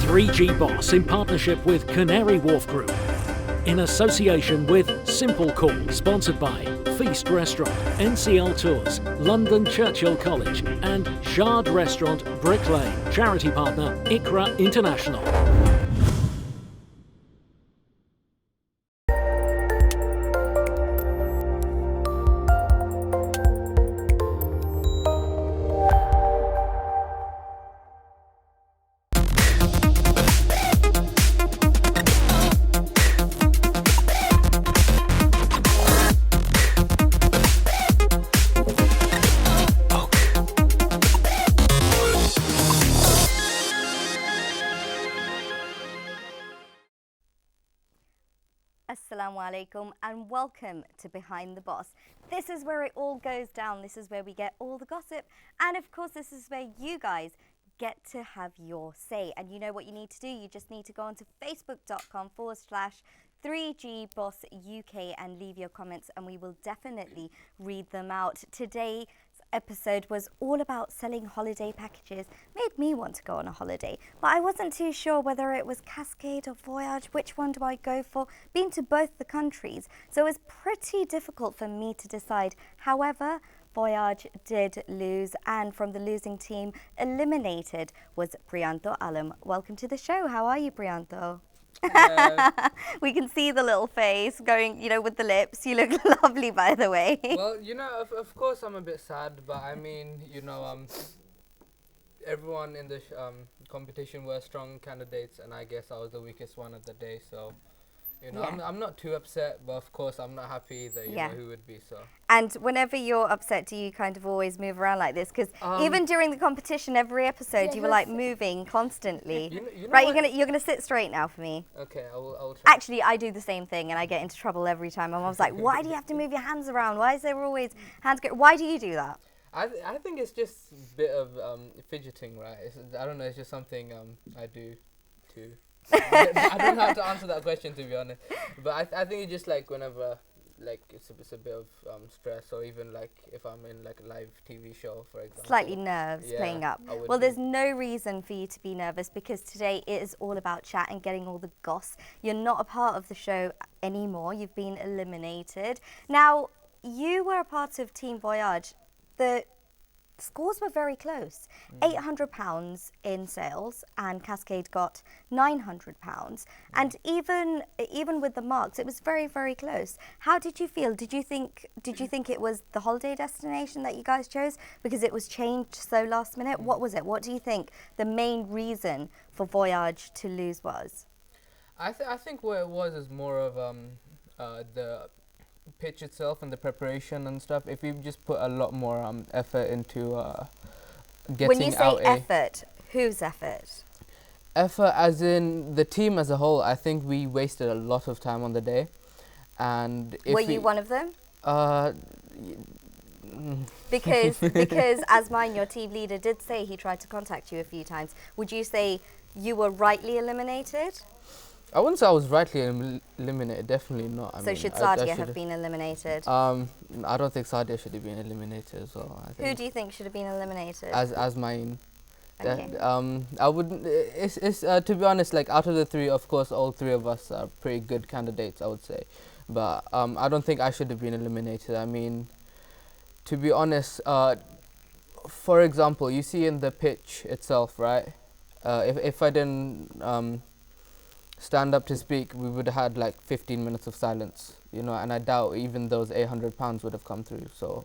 3G Boss in partnership with Canary Wharf Group. In association with Simple Call, sponsored by Feast Restaurant, NCL Tours, London Churchill College and Shard Restaurant, Brick Lane. Charity partner, ICRA International. Assalamu alaikum and welcome to Behind the Boss. This is where it all goes down. This is where we get all the gossip. And of course, this is where you guys get to have your say. And you know what you need to do? You just need to go onto facebook.com/3GBossUK and leave your comments and we will definitely read them out. Today's episode was all about selling holiday packages. Made me want to go on a holiday, but I wasn't too sure whether it was Cascade or Voyage. Which one do I go for? Been to both the countries, so it was pretty difficult for me to decide. However, Voyage did lose, and from the losing team, eliminated was Priyanto Alam. Welcome to the show. How are you, Priyanto? We can see the little face going, you know, with the lips. You look lovely, by the way. Well, you know, of course I'm a bit sad, but I mean, you know, everyone in the competition were strong candidates, and I guess I was the weakest one of the day, so, you know, Yeah. I'm not too upset, but of course I'm not happy either, you know, who would be, so. And whenever you're upset, do you kind of always move around like this? Because even during the competition, every episode, you were like moving constantly. You know right, what? you're gonna sit straight now for me. Okay, I will try. Actually, I do the same thing, and I get into trouble every time. My mom's like, "Why do you have to move your hands around? Why is there always hands go?" Why do you do that? I think it's just a bit of fidgeting, right? I don't know, it's just something I do too. I don't know how to answer that question, to be honest. But I think it's just like whenever, like, it's a bit of stress, or even like if I'm in like a live TV show, for example. Slightly nerves Yeah, playing up. I would Well, be. there's no reason for you to be nervous because today it is all about chat and getting all the goss. You're not a part of the show anymore. You've been eliminated. Now, you were a part of Team Voyage. The scores were very close. £800 in sales, and Cascade got £900. And even with the marks, it was very, very close. How did you feel? Did you think it was the holiday destination that you guys chose because it was changed so last minute? What was it? What do you think the main reason for Voyage to lose was? I think what it was is more of the pitch itself and the preparation and stuff. If we just put a lot more effort into getting When you say out effort, whose effort? effort as in the team as a whole, I think we wasted a lot of time on the day. And if Were you one of them? Because Asmine, your team leader, did say he tried to contact you a few times. Would you say you were rightly eliminated? I wouldn't say I was rightly eliminated, definitely not. So should Sadia have been eliminated? I don't think Sadia should have been eliminated as well. I think Who do you think should have been eliminated? as mine. Okay. I wouldn't. It's to be honest, like out of the three, of course, all three of us are pretty good candidates, I would say. But I don't think I should have been eliminated. I mean, to be honest, for example, you see in the pitch itself, right? If I didn't stand up to speak, we would have had like 15 minutes of silence, you know, and I doubt even those £800 would have come through. So,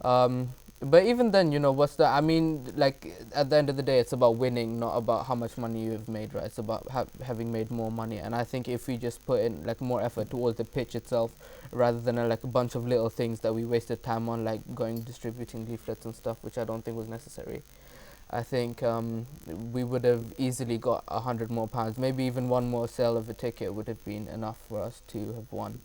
but even then, you know, I mean, like at the end of the day, it's about winning, not about how much money you have made, right? It's about having made more money. And I think if we just put in like more effort towards the pitch itself, rather than like a bunch of little things that we wasted time on, like distributing leaflets and stuff, which I don't think was necessary. I think we would have easily got £100 more. Maybe even one more sale of a ticket would have been enough for us to have won.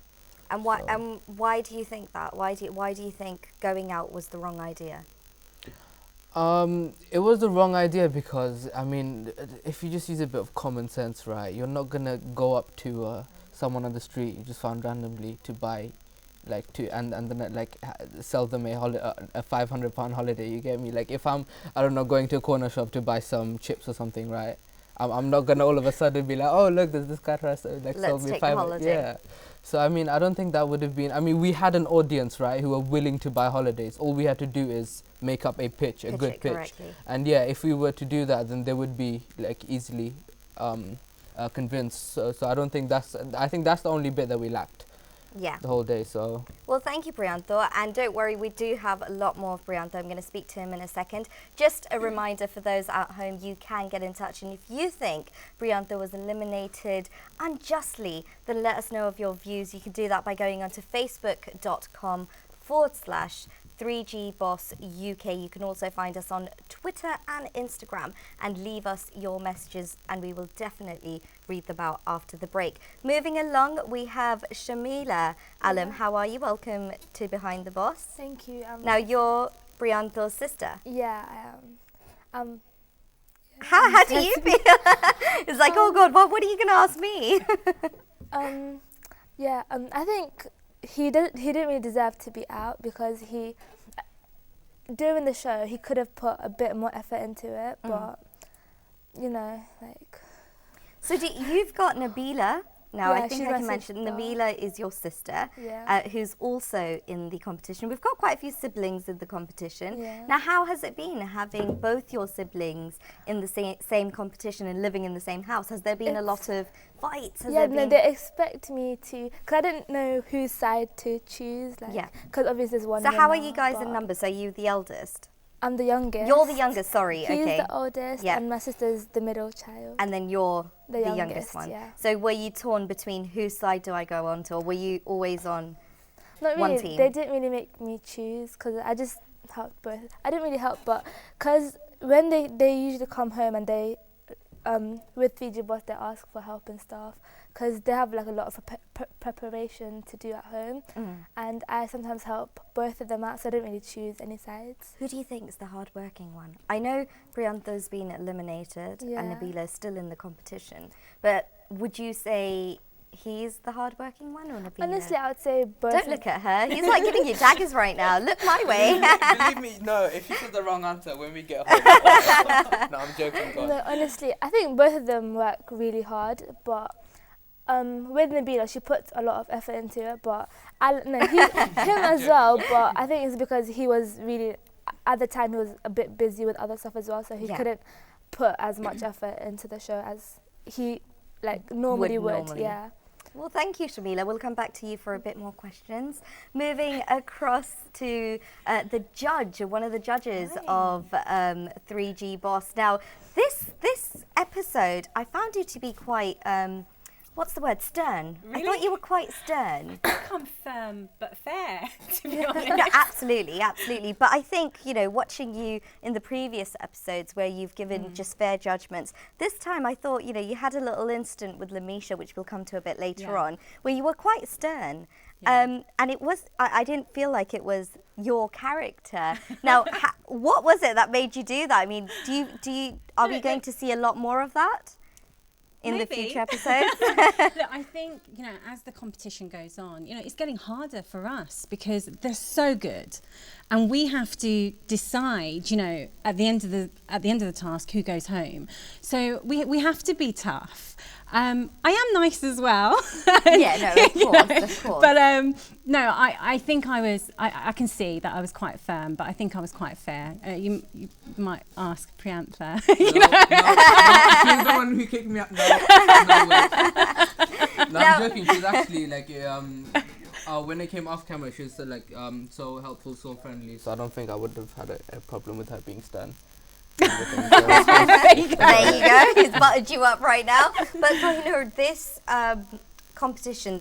And why do you think that? Why do you think going out was the wrong idea? It was the wrong idea because, I mean, if you just use a bit of common sense, right, you're not gonna go up to someone on the street you just found randomly to buy, like, and then like sell them a £500 holiday. You get me? Like, if I'm, I don't know, going to a corner shop to buy some chips or something, right, I'm not gonna all of a sudden be like, oh look, there's this Qatar, so like Let's sold me take five. a holiday. Yeah. So I mean, I don't think that would have been. I mean, we had an audience, right, who were willing to buy holidays. All we had to do is make up a pitch, a Pitch good it pitch. correctly. And yeah, if we were to do that, then they would be like easily convinced. So I don't think that's. I think that's the only bit that we lacked Yeah. the whole day. So Well, thank you, Priyanto. And don't worry, we do have a lot more of Priyanto. I'm going to speak to him in a second. Just a reminder for those at home, you can get in touch. And if you think Priyanto was eliminated unjustly, then let us know of your views. You can do that by going onto facebook.com/3GBoss UK. You can also find us on Twitter and Instagram and leave us your messages, and we will definitely read them out after the break. Moving along, we have Shamila Alam. How are you? Welcome to Behind the Boss. Thank you. Now, you're Priyanto's sister. Yeah, I am. How do you feel? It's like, oh God, what are you going to ask me? I think he didn't really deserve to be out because during the show he could have put a bit more effort into it, but you know, like. So you've got Nabila. Now, Yeah, I think she's I my can mention sister. Nabila is your sister, Yeah. who's also in the competition. We've got quite a few siblings in the competition. Yeah. Now, how has it been having both your siblings in the same competition and living in the same house? Has there been a lot of fights? They expect me to, because I didn't know whose side to choose. Like, Yeah. Because obviously there's one. So how are winner, you guys in but numbers? Are you the eldest? I'm the youngest. You're the youngest, sorry, He's okay. the oldest, Yeah. and my sister's the middle child. And then you're the youngest youngest, one. yeah. So were you torn between whose side do I go on to, or were you always on Not one really. team? They didn't really make me choose because I just helped both. I didn't really help, but because when they usually come home and they with Fiji Boss they ask for help and stuff because they have like a lot of preparation to do at home, and I sometimes help both of them out, so I don't really choose any sides. Who do you think is the hard-working one? I know Priyanto's been eliminated and Yeah. Nabila's still in the competition, but would you say he's the hard-working one or Nabila? Honestly, I would say both. Don't look at her. He's like giving you daggers right now. Look my way. Believe me, no, if you said the wrong answer when we get home. No, I'm joking, God. No, honestly, I think both of them work really hard, but with Nabila, she puts a lot of effort into it, but him as well, but I think it's because he was really, at the time he was a bit busy with other stuff as well, so he Yeah. couldn't put as much effort into the show as he normally would. normally. Yeah. Well, thank you, Shamila. We'll come back to you for a bit more questions. Moving across to the judge, one of the judges of 3G Boss. Now, this episode, I found you to be quite, what's the word, stern. I thought you were quite stern. Come firm but fair, to be honest. No, absolutely, absolutely. But I think, watching you in the previous episodes where you've given just fair judgments, this time I thought, you had a little incident with Lamisha, which we'll come to a bit later on, where you were quite stern. Yeah. And it was, I didn't feel like it was your character. Now, what was it that made you do that? I mean, are we going to see a lot more of that in the Maybe. future episodes? Look, I think, as the competition goes on, it's getting harder for us because they're so good. And we have to decide, at the end of the task who goes home. So we have to be tough. I am nice as well. Yeah, no, of course. But no, I think I can see that I was quite firm, but I think I was quite fair. You might ask Priyantha. she's the one who kicked me out. No way. No, I'm joking. She's actually like when it came off camera, she was so helpful, so friendly. So I don't think I would have had a problem with her being stern. There you go. He's buttered you up right now. But this competition,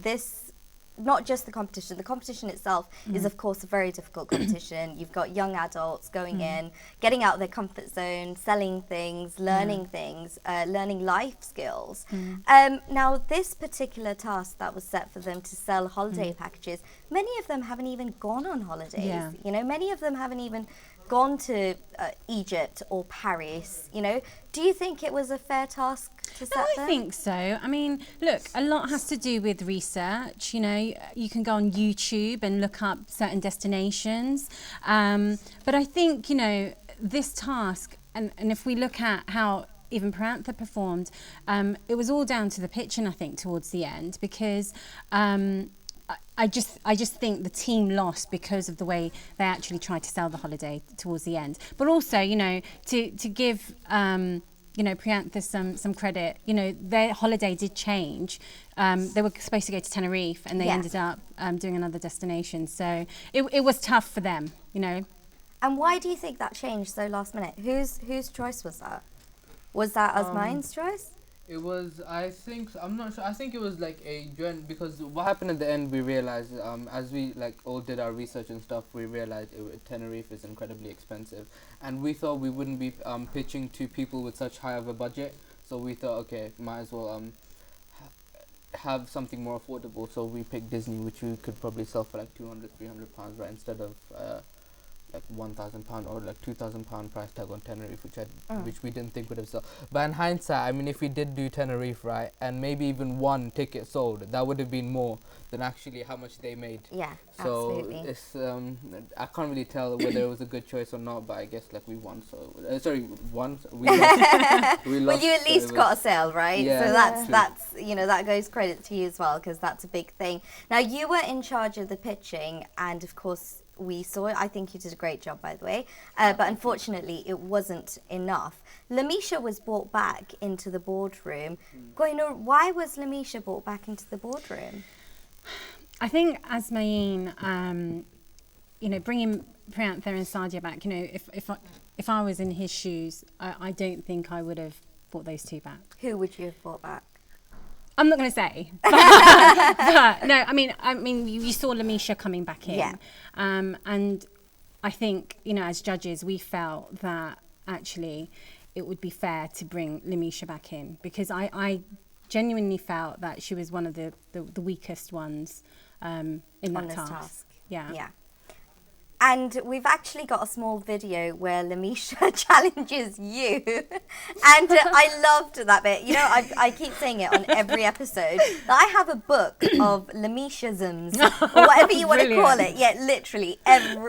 not just the competition itself is of course a very difficult competition. You've got young adults going in, getting out of their comfort zone, selling things, learning things, learning life skills. Now, this particular task that was set for them to sell holiday packages, many of them haven't even gone on holidays. Yeah. Many of them haven't even gone to Egypt or Paris. Do you think it was a fair task to set No, I them? think so. I mean, look, a lot has to do with research. You can go on YouTube and look up certain destinations. But I think, this task, and if we look at how even Prantha performed, it was all down to the pitching, I think, towards the end, because I just think the team lost because of the way they actually tried to sell the holiday towards the end. But also, you know, to give you know, Priyantha some credit, you know, their holiday did change. They were supposed to go to Tenerife and they ended up doing another destination. So it was tough for them, you know. And why do you think that changed so last minute? Whose choice was that? Was that Asmain's choice? It was, I think, I'm not sure, I think it was like a joint, because what happened at the end, we realized, as we like all did our research and stuff, we realized Tenerife is incredibly expensive, and we thought we wouldn't be pitching to people with such high of a budget, so we thought, okay, might as well have something more affordable, so we picked Disney, which we could probably sell for like £200, £300, right, instead of like £1,000 or like £2,000 price tag on Tenerife, which we didn't think would have sold. But in hindsight, I mean, if we did do Tenerife, right, and maybe even one ticket sold, that would have been more than actually how much they made. Yeah, so absolutely. it's I can't really tell whether it was a good choice or not, but I guess like we won. So we lost. We lost. Well, you at least got a sale, right? Yeah, so that's you know, that goes credit to you as well, because that's a big thing. Now, you were in charge of the pitching, and of course we saw it. I think you did a great job, by the way, but unfortunately it wasn't enough. Lamisha was brought back into the boardroom. Goinur, why was Lamisha brought back into the boardroom? I think Asmain, you know, bringing Priyantha and Sadia back, you know, if I was in his shoes, I don't think I would have brought those two back. Who would you have brought back? I'm not going to say, but no, I mean, you saw Lamisha coming back in, and I think, you know, as judges, we felt that actually it would be fair to bring Lamisha back in, because I genuinely felt that she was one of the weakest ones in that task. Yeah. And we've actually got a small video where Lamisha challenges you. And I loved that bit. You know, I keep saying it on every episode. I have a book of Lamishisms, or whatever you want to call it. Yeah, literally,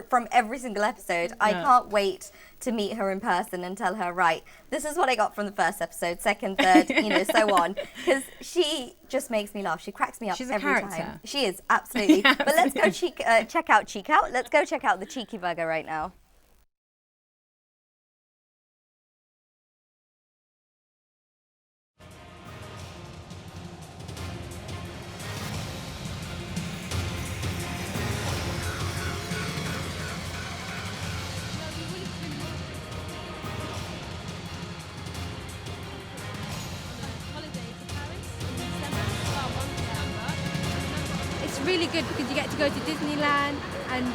from every single episode. I can't wait to meet her in person and tell her, right, this is what I got from the first episode, second, third, you know, so on. Because she just makes me laugh. She cracks me up every time. She is, absolutely. But let's go check out Cheek Out. Let's go check out the Cheeky Burger right now. Really good because you get to go to Disneyland, and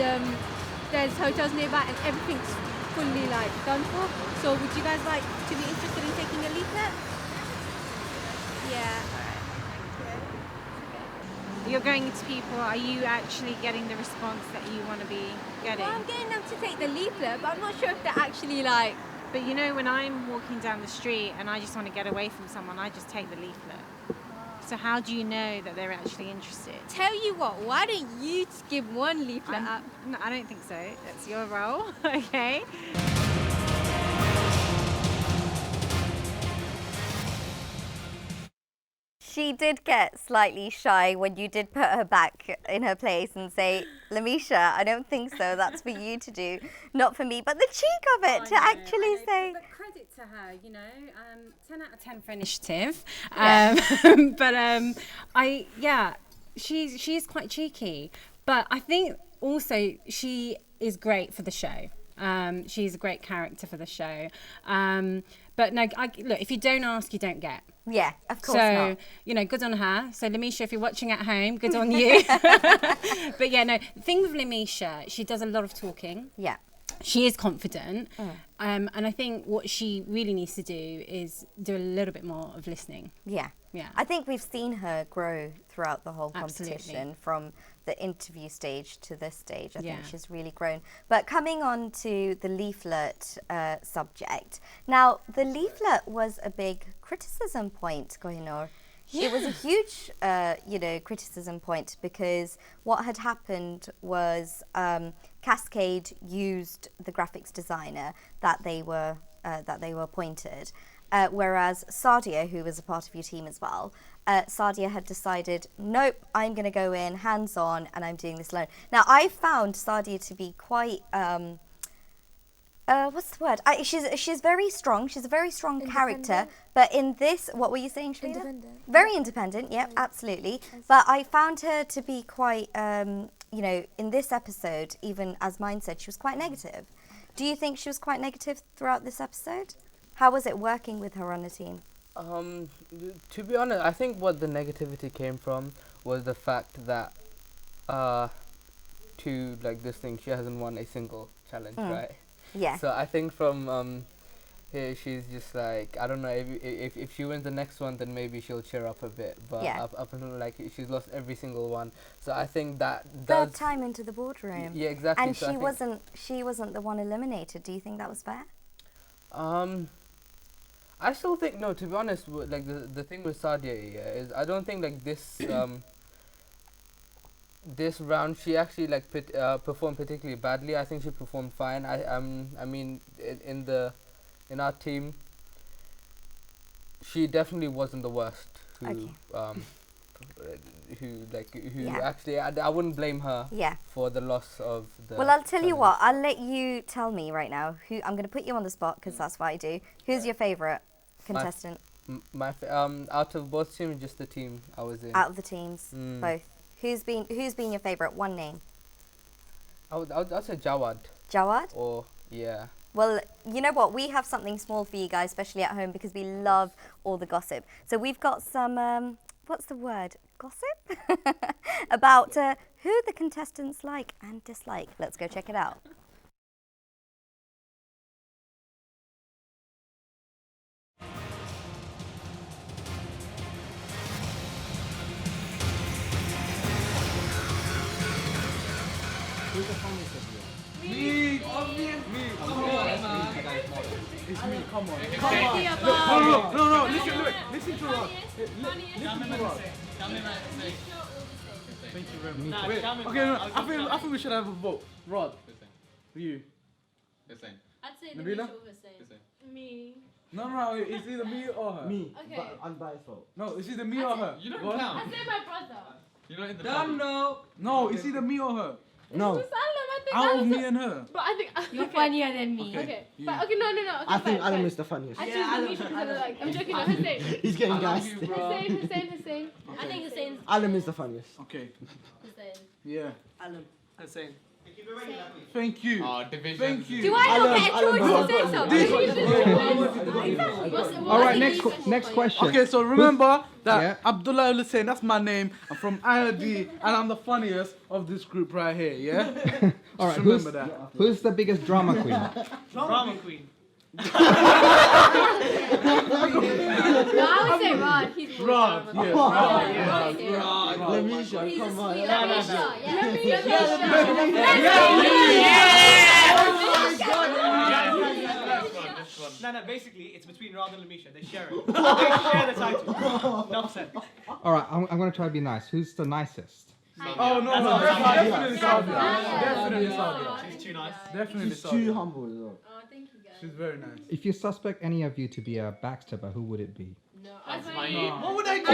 there's hotels nearby and everything's fully like done for. So would you guys like to be interested in taking a leaflet? Yeah. You're going to people, are you actually getting the response that you want to be getting? Well, I'm getting them to take the leaflet, but I'm not sure if they're actually like... But you know, when I'm walking down the street and I just want to get away from someone, I just take the leaflet. So how do you know that they're actually interested? Tell you what, why don't you give one leaflet up? No, I don't think so. That's your role, okay? She did get slightly shy when you did put her back in her place and say, Lamisha, I don't think so. That's for you to do, not for me. But the cheek of it to actually say... But credit to her, you know, 10 out of 10 for initiative. But she's quite cheeky. But I think also she is great for the show. She's a great character for the show. But no, look, if you don't ask, you don't get. Yeah, of course not. So, you know, good on her. So, Lamisha, if you're watching at home, good on you. But yeah, no, the thing with Lamisha, she does a lot of talking. Yeah. She is confident. And I think what she really needs to do is do a little bit more of listening. Yeah. Yeah. I think we've seen her grow throughout the whole competition, from the interview stage to this stage. I think she's really grown. But coming on to the leaflet subject. Now, the leaflet was a big criticism point, Kohinoor. Yeah. It was a huge, criticism point, because what had happened was Cascade used the graphics designer that they were appointed, whereas Sadia, who was a part of your team as well, Sadia had decided, nope, I'm going to go in hands-on and I'm doing this alone. Now, I found Sadia to be quite, what's the word? She's very strong. She's a very strong character. But in this, what were you saying, Shalina? Independent. Very independent, yep, absolutely. But I found her to be quite, you know, in this episode, even as Mine said, she was quite negative. Do you think she was quite negative throughout this episode? How was it working with her on the team? To be honest, I think what the negativity came from was the fact that, to like this thing, she hasn't won a single challenge, right? Yeah. So I think from here, she's just like, I don't know, if she wins the next one, then maybe she'll cheer up a bit. But Yeah. up until like she's lost every single one. So I think that Third does. time into the boardroom. Yeah, exactly. And so I think she wasn't the one eliminated. Do you think that was fair? I still think no. To be honest, like the thing with Sadia is I don't think like this this round she actually like performed particularly badly. I think she performed fine. I mean in our team, she definitely wasn't the worst. Actually I wouldn't blame her. Yeah. For the loss of the. Well, I'll tell you challenge. what. I'll let you tell me right now. I'm going to put you on the spot because that's what I do. Who's your favourite contestant Out of both teams, just the team I was in. out of the teams? Both. Who's been your favourite? One name. I'd say Jawad. Jawad. Or yeah. Well, you know what? We have something small for you guys, especially at home, because we love all the gossip. So we've got some, what's the word? Gossip? About who the contestants like and dislike. Let's go check it out. Who's the funniest of you? Me, obvious. Me. Come on, man. It's me. Come on. No. Listen to Rod. Listen to Rod. Thank you very much. Wait. Okay, no. I think we should have a vote. Rod. You. The same. I'd say the Nabila? Me. No. It's either me or her. Me. Okay. But unbiased vote. No, it's either me or her. You don't Go on. count. I'd say my brother. You're not in the No, it's either me or her. No. Out of me and her. But I think you're funnier than me. Okay. You. But okay, no. Okay, I think fine. Adam is the funniest. I choose Amisha because I like. I'm joking. No, Hussein. He's getting gassed. Hussein. I think Hussein's Adam is the funniest. Okay. Hussein. Yeah. Alan. Hussein. Thank you. division. Thank you. Do I not get a choice to say so? All right, next question. Okay, so remember that Abdullah Hussein, that's my name. I'm from IOD, and I'm the funniest of this group right here, yeah? All right, Just remember that. who's the biggest drama queen? Drama queen. No, I would say Rod. He's Rod, yes. Rod. Lamisha, come on. No, basically, it's between Rod and Lamisha. They share it. They share the title. Enough said. All right, I'm going to try to be nice. Who's the nicest? Oh, no, definitely Sadia. Definitely Sadia. She's too nice. Definitely She's too Sadia. humble as well. Oh, thank you guys. She's very nice. If you suspect any of you to be a backstabber, who would it be? No, What would I do?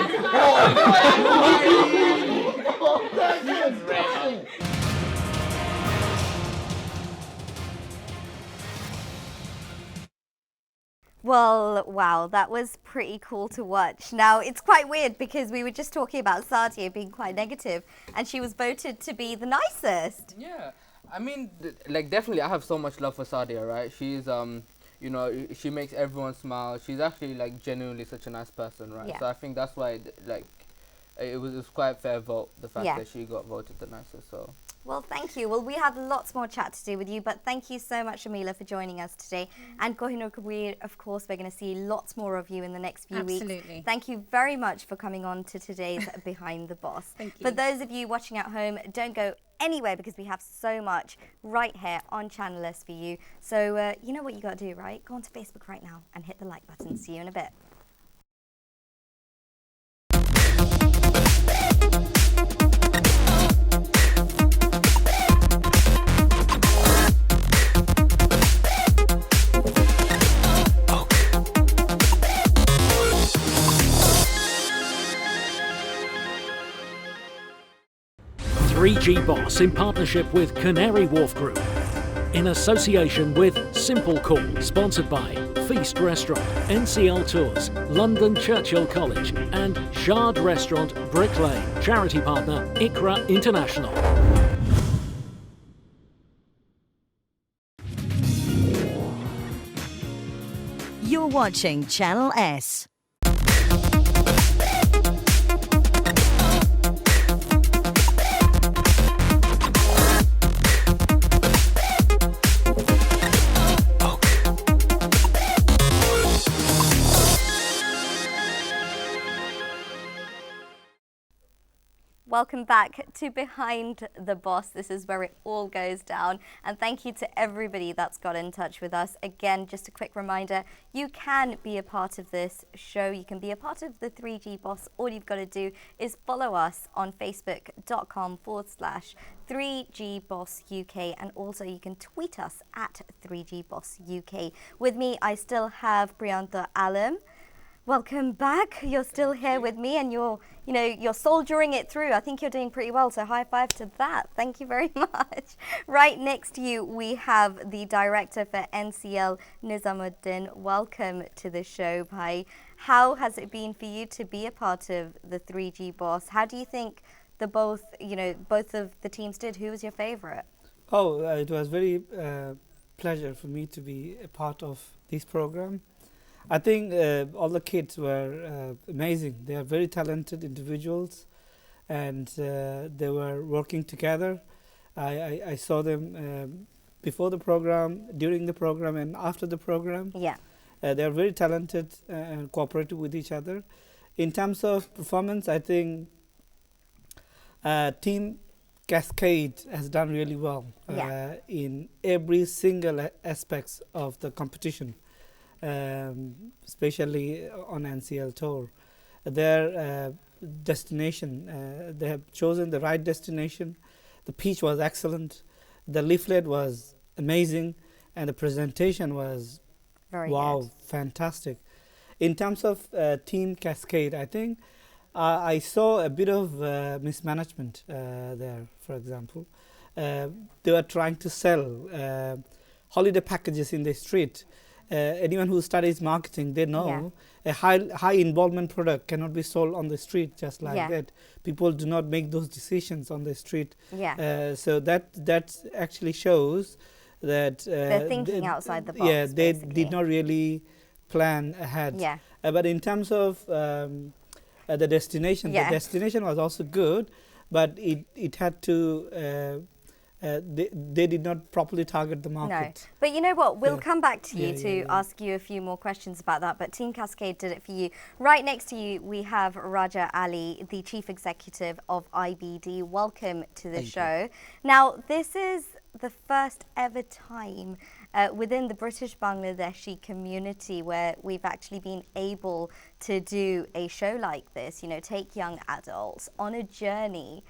Well, wow, that was pretty cool to watch. Now, it's quite weird because we were just talking about Sadia being quite negative and she was voted to be the nicest. Yeah, I mean, like definitely, I have so much love for Sadia, right? She's you know, she makes everyone smile. She's actually like genuinely such a nice person, right? Yeah. So I think that's why, like, it was quite a fair vote. The fact Yeah. that she got voted the nicest. So. Well, thank you. Well, we had lots more chat to do with you, but thank you so much, Amila, for joining us today. And Kohinoor Kabir, of course, we're going to see lots more of you in the next few weeks. Absolutely. Thank you very much for coming on to today's Behind the Boss. Thank you. For those of you watching at home, don't go anywhere because we have so much right here on Channel S for you. So you know what you got to do, right? Go onto Facebook right now and hit the like button. See you in a bit. 3G Boss in partnership with Canary Wharf Group. In association with Simple Call, sponsored by Feast Restaurant, NCL Tours, London Churchill College and Shard Restaurant, Brick Lane. Charity partner, ICRA International. You're watching Channel S. Welcome back to Behind the Boss. This is where it all goes down. And thank you to everybody that's got in touch with us. Again, just a quick reminder, you can be a part of this show. You can be a part of the 3G Boss. All you've got to do is follow us on facebook.com/3G Boss UK. And also you can tweet us at 3G Boss UK. With me, I still have Priyantha Alam. Welcome back. You're still here with me and you're soldiering it through. I think you're doing pretty well, so high five to that. Thank you very much. Right next to you, we have the director for NCL, Nizamuddin. Welcome to the show, Bhai. How has it been for you to be a part of the 3G Boss? How do you think both of the teams did? Who was your favorite? Oh, it was very pleasure for me to be a part of this program. I think all the kids were amazing. They are very talented individuals, and they were working together. I saw them before the program, during the program, and after the program. Yeah. They are very talented and cooperative with each other. In terms of performance, I think Team Cascade has done really well in every single aspects of the competition. Especially on NCL Tour. Their destination, they have chosen the right destination. The pitch was excellent. The leaflet was amazing. And the presentation was, very good. Fantastic. In terms of Team Cascade, I think I saw a bit of mismanagement there, for example. They were trying to sell holiday packages in the street. Anyone who studies marketing, they know a high involvement product cannot be sold on the street just like that. People do not make those decisions on the street. So that actually shows that they're thinking outside the box. Yeah, they basically did not really plan ahead. But in terms of the destination, the destination was also good, but it had to. They did not properly target the market. No, but you know what? We'll come back to you to ask you a few more questions about that. But Team Cascade did it for you. Right next to you, we have Raja Ali, the Chief Executive of IBD. Welcome to the show. Now, this is the first ever time within the British Bangladeshi community where we've actually been able to do a show like this, take young adults on a journey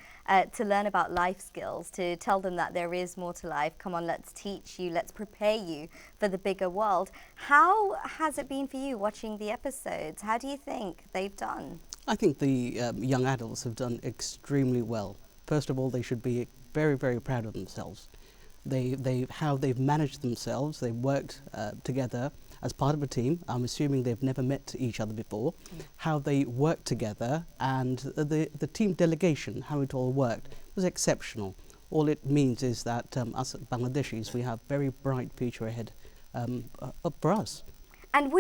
to learn about life skills, to tell them that there is more to life. Come on, let's teach you, let's prepare you for the bigger world. How has it been for you watching the episodes? How do you think they've done? I think the young adults have done extremely well. First of all, they should be very, very proud of themselves. How they've managed themselves. They've worked together as part of a team. I'm assuming they've never met each other before. How they worked together and the team delegation, how it all worked, was exceptional. All it means is that us Bangladeshis, we have very bright future ahead for us. And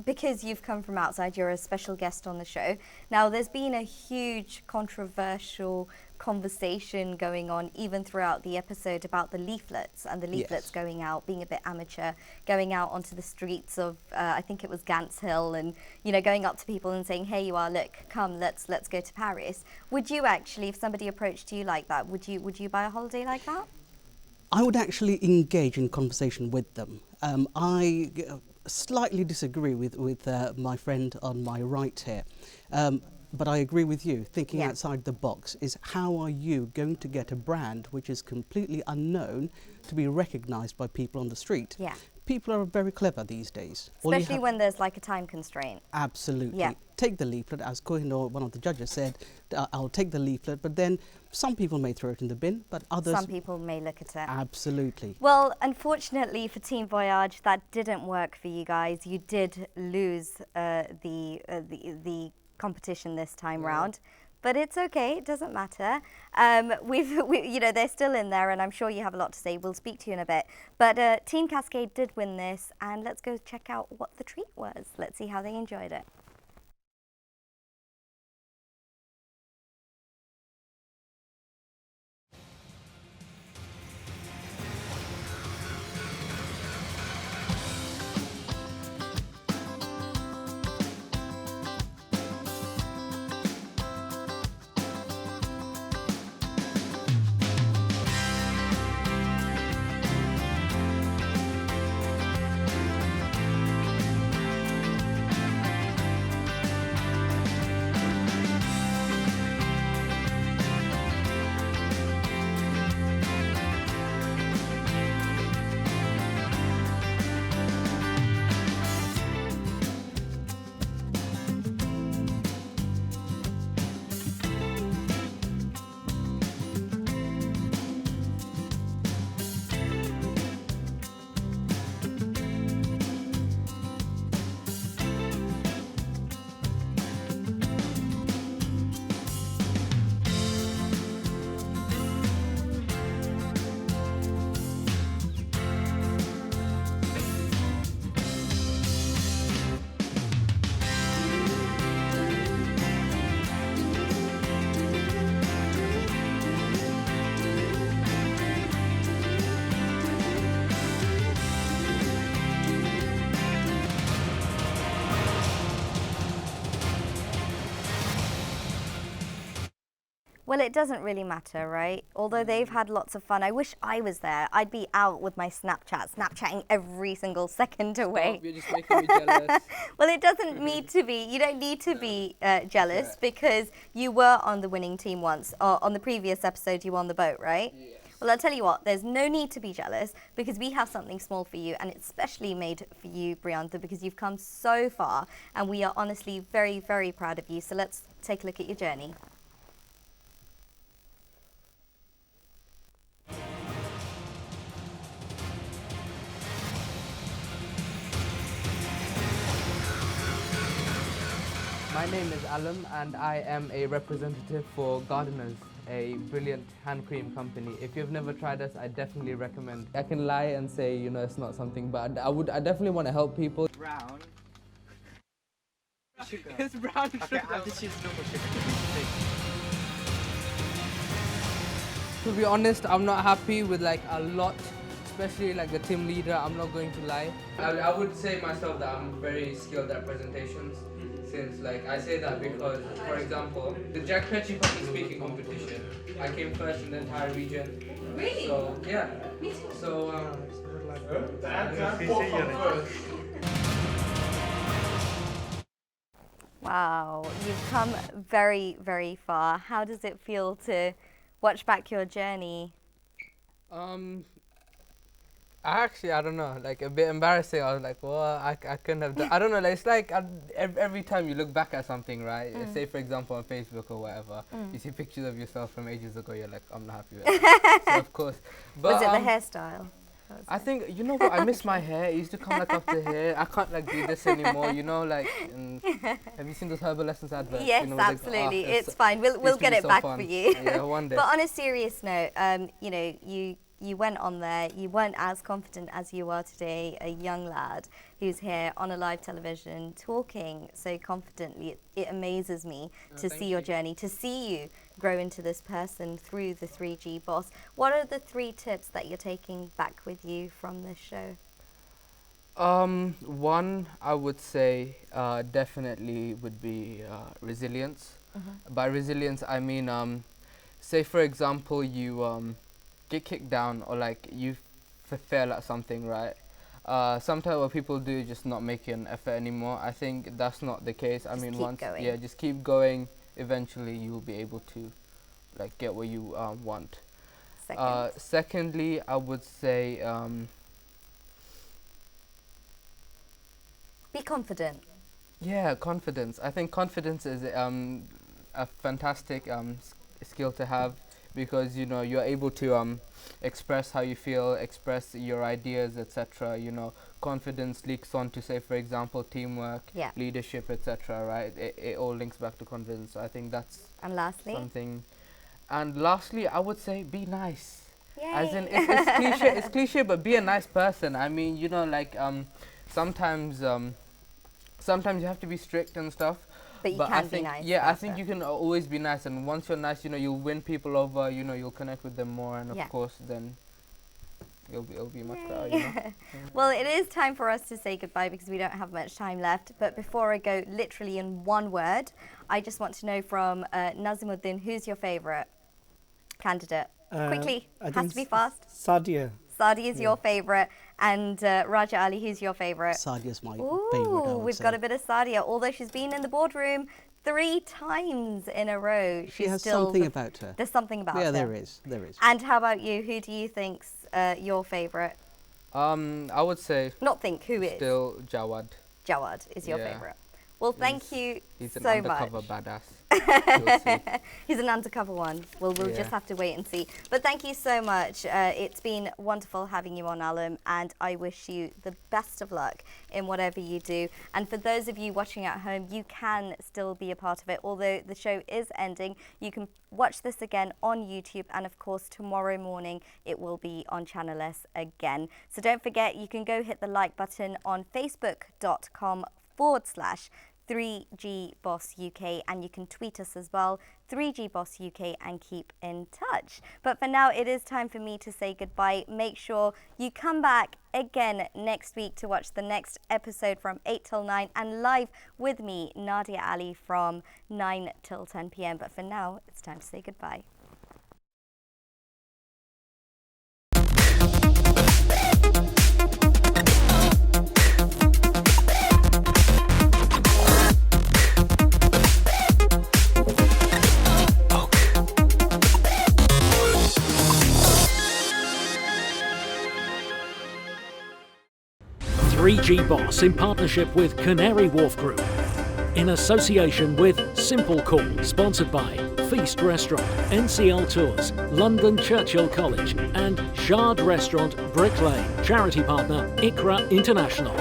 because you've come from outside, you're a special guest on the show. Now, there's been a huge controversial conversation going on even throughout the episode about the leaflets and the leaflets going out, being a bit amateur, going out onto the streets of, I think it was Gants Hill, and, going up to people and saying, hey, you are, look, come, let's go to Paris. Would you actually, if somebody approached you like that, would you buy a holiday like that? I would actually engage in conversation with them. I slightly disagree with my friend on my right here. But I agree with you. Thinking outside the box is how are you going to get a brand which is completely unknown to be recognized by people on the street? people are very clever these days. All you Especially have- when there's like a time constraint. Absolutely. Yeah. Take the leaflet, as Kohinoor, one of the judges, said, I'll take the leaflet, but then some people may throw it in the bin, but others... Some people may look at it. Absolutely. Well, unfortunately for Team Voyage, that didn't work for you guys. You did lose the competition this time round. But it's okay, it doesn't matter. You know, they're still in there, and I'm sure you have a lot to say. We'll speak to you in a bit. But Team Cascade did win this, and let's go check out what the treat was. Let's see how they enjoyed it. Well, it doesn't really matter, right? Although they've had lots of fun. I wish I was there. I'd be out with my Snapchatting every single second away. You're just making me jealous. Well, it doesn't need to be. You don't need to be jealous because you were on the winning team once. On the previous episode, you were on the boat, right? Yes. Well, I'll tell you what, there's no need to be jealous because we have something small for you, and it's specially made for you, Brianta, because you've come so far, and we are honestly very, very proud of you. So let's take a look at your journey. My name is Alam, and I am a representative for Gardeners, a brilliant hand cream company. If you've never tried us, I definitely recommend. I can lie and say, you know, it's not something, but I definitely want to help people. Brown. Sugar. It's brown Okay, sugar. I'll just use normal sugar. To be honest, I'm not happy with like a lot, especially like the team leader. I'm not going to lie. I would say myself that I'm very skilled at presentations. Since like I say that because, for example, the Jack Petchy public speaking competition, I came first in the entire region. Really? So yeah. So Wow, you've come very, very far. How does it feel to watch back your journey? I don't know, like a bit embarrassing. I was like, well, I couldn't have done. I don't know. Like, it's like every time you look back at something, right? Say for example on Facebook or whatever, you see pictures of yourself from ages ago. You're like, I'm not happy with it. So of course. But, Was it the hairstyle? I think, you know what, I miss my hair. It used to come like up to here. I can't like do this anymore, you know, like, have you seen those Herbal Lessons adverts? Yes, you know, absolutely. It's fine. We'll get it back for you. Yeah, one day. But on a serious note, you know, you went on there, you weren't as confident as you are today, a young lad who's here on a live television talking so confidently. It amazes me to see your journey, to see you grow into this person through the 3G Boss. What are the 3 tips that you're taking back with you from this show? One, I would say definitely would be resilience. By resilience, I mean, say for example, you get kicked down or like you fail at something, right? Sometimes what people do is just not make an effort anymore. I think that's not the case. I mean, once going. just keep going. Eventually, you will be able to like get what you want. Second. Secondly, I would say Be confident. Yeah, confidence. I think confidence is a fantastic skill to have, because you're able to express how you feel, express your ideas, etc. Confidence leaks on to, say, for example, teamwork, Yeah. leadership, etc. Right? It all links back to confidence. So I think that's And lastly? something. And lastly, I would say be nice. As in, Yay. it's cliche. It's cliche, but be a nice person. I mean, sometimes you have to be strict and stuff. But you I can be think, nice yeah, I after. think you can always be nice, and once you're nice, you'll win people over. You'll connect with them more, and Yeah. of course, then it'll be much better. Yay. Well, it is time for us to say goodbye because we don't have much time left. But before I go, literally in one word, I just want to know from Nazimuddin, who's your favourite candidate? Quickly, I has think to be fast. Sadia. Sadia is your favourite, and Raja Ali, who's your favourite? Sadia's my Ooh, favourite, I would we've say. got a bit of Sadia. Although she's been in the boardroom 3 times in a row, She she's has still something about her. There's something about her. Yeah, there is. There is. And how about you? Who do you think's your favourite? I would say. Not think, who is? Still Jawad. Jawad is your Yeah. favourite. Well, thank you He's an so undercover much. badass. You'll see. He's an undercover one. We'll Yeah. just have to wait and see. But thank you so much. It's been wonderful having you on, Alam, and I wish you the best of luck in whatever you do. And for those of you watching at home, you can still be a part of it. Although the show is ending, you can watch this again on YouTube, and of course tomorrow morning it will be on Channel S again. So don't forget, you can go hit the like button on facebook.com/3G Boss UK, and you can tweet us as well, 3G Boss UK, and keep in touch. But for now, it is time for me to say goodbye. Make sure you come back again next week to watch the next episode from 8 till 9 and live with me, Nadia Ali, from 9 till 10 p.m. But for now, it's time to say goodbye. .3G Boss in partnership with Canary Wharf Group. In association with Simple Call, sponsored by Feast Restaurant, NCL Tours, London Churchill College, and Shard Restaurant, Brick Lane. Charity partner, ICRA International.